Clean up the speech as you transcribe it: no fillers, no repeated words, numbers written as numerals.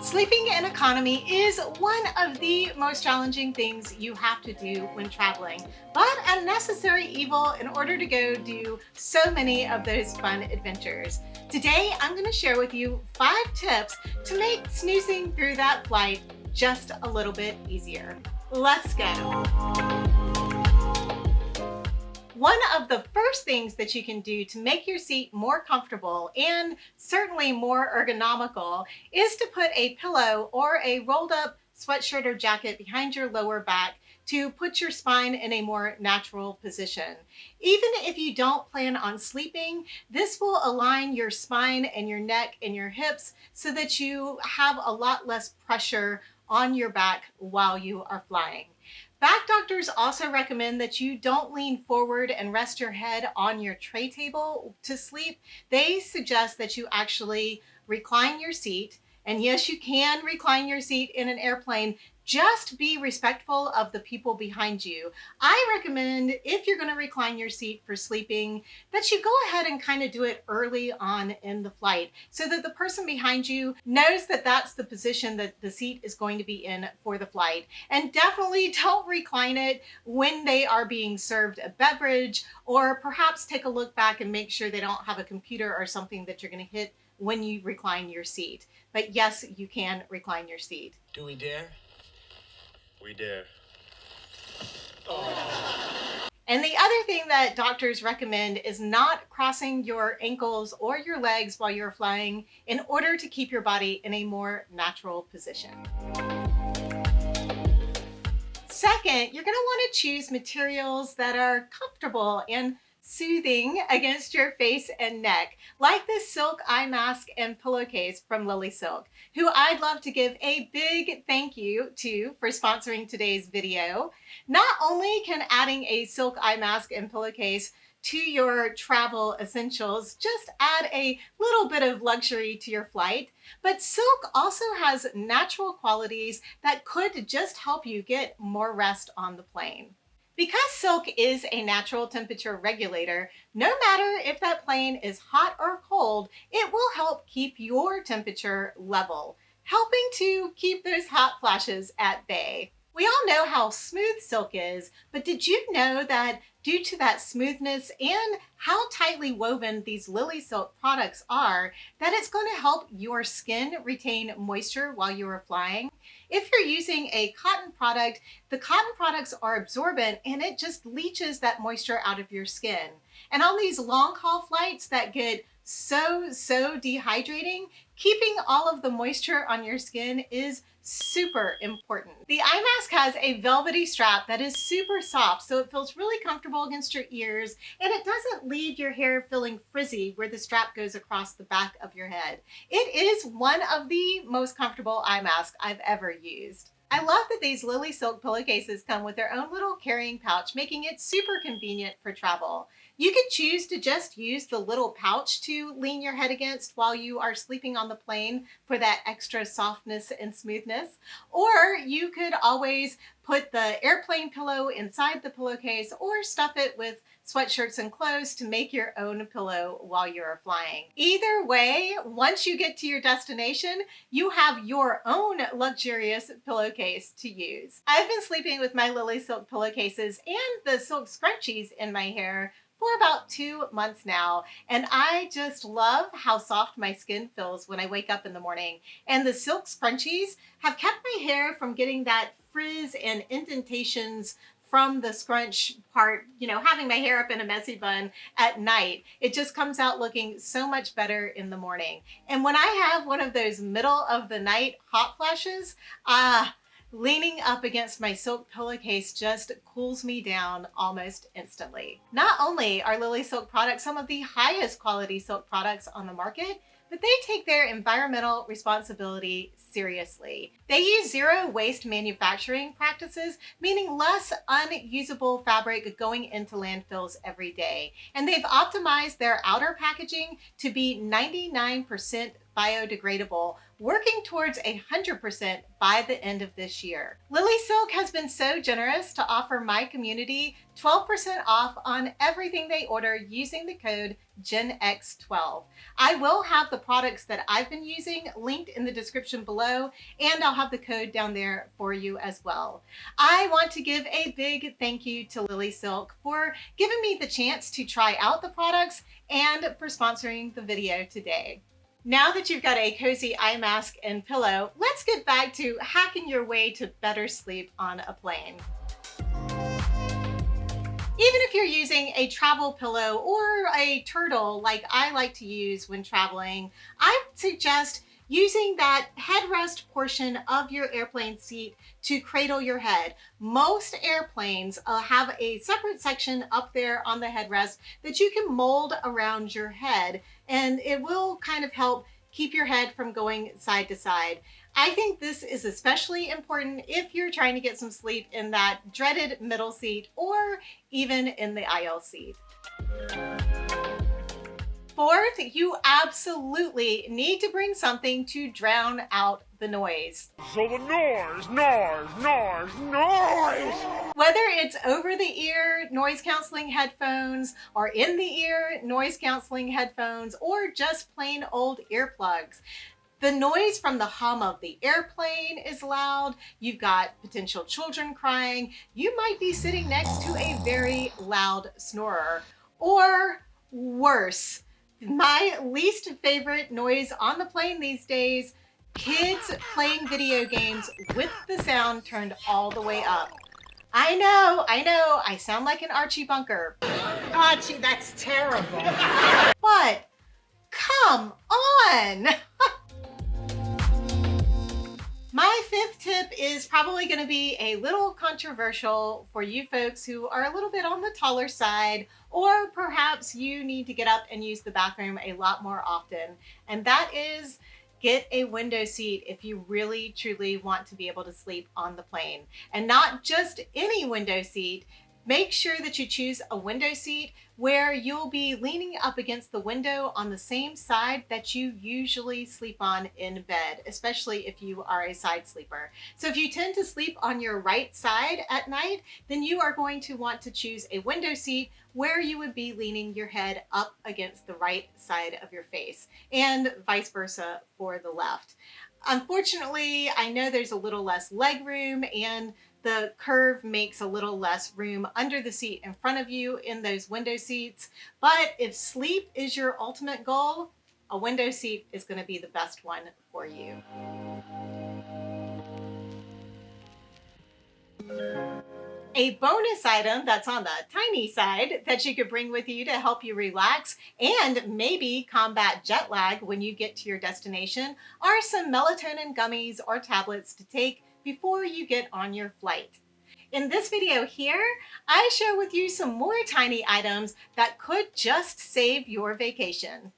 Sleeping in economy is one of the most challenging things you have to do when traveling, but a necessary evil in order to go do so many of those fun adventures. Today, I'm going to share with you 5 tips to make snoozing through that flight just a little bit easier. Let's go. One of the first things that you can do to make your seat more comfortable and certainly more ergonomical is to put a pillow or a rolled up sweatshirt or jacket behind your lower back to put your spine in a more natural position. Even if you don't plan on sleeping, this will align your spine and your neck and your hips so that you have a lot less pressure on your back while you are flying. Back doctors also recommend that you don't lean forward and rest your head on your tray table to sleep. They suggest that you actually recline your seat. And yes, you can recline your seat in an airplane. Just be respectful of the people behind you. I recommend, if you're going to recline your seat for sleeping, that you go ahead and kind of do it early on in the flight so that the person behind you knows that that's the position that the seat is going to be in for the flight. And definitely don't recline it when they are being served a beverage, or perhaps take a look back and make sure they don't have a computer or something that you're going to hit when you recline your seat. But yes, you can recline your seat. Do we dare? We dare. And the other thing that doctors recommend is not crossing your ankles or your legs while you're flying in order to keep your body in a more natural position. Second, you're going to want to choose materials that are comfortable and soothing against your face and neck, like this silk eye mask and pillowcase from Lily Silk, who I'd love to give a big thank you to for sponsoring today's video. Not only can adding a silk eye mask and pillowcase to your travel essentials just add a little bit of luxury to your flight, but silk also has natural qualities that could just help you get more rest on the plane. Because silk is a natural temperature regulator, no matter if that plane is hot or cold, it will help keep your temperature level, helping to keep those hot flashes at bay. We all know how smooth silk is, but did you know that due to that smoothness and how tightly woven these Lily Silk products are, that it's going to help your skin retain moisture while you are flying? If you're using a cotton product, the cotton products are absorbent and it just leaches that moisture out of your skin. And on these long haul flights that get so dehydrating, keeping all of the moisture on your skin is super important. The eye mask has a velvety strap that is super soft, so it feels really comfortable against your ears, and it doesn't leave your hair feeling frizzy where the strap goes across the back of your head. It is one of the most comfortable eye masks I've ever used. I love that these Lily Silk pillowcases come with their own little carrying pouch, making it super convenient for travel. You could choose to just use the little pouch to lean your head against while you are sleeping on the plane for that extra softness and smoothness. Or you could always put the airplane pillow inside the pillowcase or stuff it with sweatshirts and clothes to make your own pillow while you're flying. Either way, once you get to your destination, you have your own luxurious pillowcase to use. I've been sleeping with my Lily Silk pillowcases and the silk scrunchies in my hair for about 2 months now, and I just love how soft my skin feels when I wake up in the morning. And the silk scrunchies have kept my hair from getting that frizz and indentations from the scrunch part, having my hair up in a messy bun at night. It just comes out looking so much better in the morning. And when I have one of those middle of the night hot flashes, leaning up against my silk pillowcase just cools me down almost instantly. Not only are Lily Silk products some of the highest quality silk products on the market, but they take their environmental responsibility seriously. They use zero waste manufacturing practices, meaning less unusable fabric going into landfills every day. And they've optimized their outer packaging to be 99% biodegradable, working towards 100% by the end of this year. Lily Silk has been so generous to offer my community 12% off on everything they order using the code GenX12. I will have the products that I've been using linked in the description below, and I'll have the code down there for you as well. I want to give a big thank you to Lily Silk for giving me the chance to try out the products and for sponsoring the video today. Now that you've got a cozy eye mask and pillow, let's get back to hacking your way to better sleep on a plane. Even if you're using a travel pillow or a turtle like I like to use when traveling, I would suggest using that headrest portion of your airplane seat to cradle your head. Most airplanes have a separate section up there on the headrest that you can mold around your head, and it will kind of help keep your head from going side to side. I think this is especially important if you're trying to get some sleep in that dreaded middle seat or even in the aisle seat. Fourth, you absolutely need to bring something to drown out the noise. So the noise! Whether it's over-the-ear noise canceling headphones or in-the-ear noise canceling headphones or just plain old earplugs, the noise from the hum of the airplane is loud. You've got potential children crying. You might be sitting next to a very loud snorer. Or worse, my least favorite noise on the plane these days, kids playing video games with the sound turned all the way up. I know, I sound like an Archie Bunker. Archie, that's terrible. But come on! My fifth tip is probably going to be a little controversial for you folks who are a little bit on the taller side, or perhaps you need to get up and use the bathroom a lot more often. And that is get a window seat if you really truly want to be able to sleep on the plane. And not just any window seat. Make sure that you choose a window seat where you'll be leaning up against the window on the same side that you usually sleep on in bed, especially if you are a side sleeper. So if you tend to sleep on your right side at night, then you are going to want to choose a window seat where you would be leaning your head up against the right side of your face, and vice versa for the left. Unfortunately, I know there's a little less leg room, and the curve makes a little less room under the seat in front of you in those window seats. But if sleep is your ultimate goal, a window seat is going to be the best one for you. A bonus item that's on the tiny side that you could bring with you to help you relax and maybe combat jet lag when you get to your destination are some melatonin gummies or tablets to take before you get on your flight. In this video here, I share with you some more tiny items that could just save your vacation.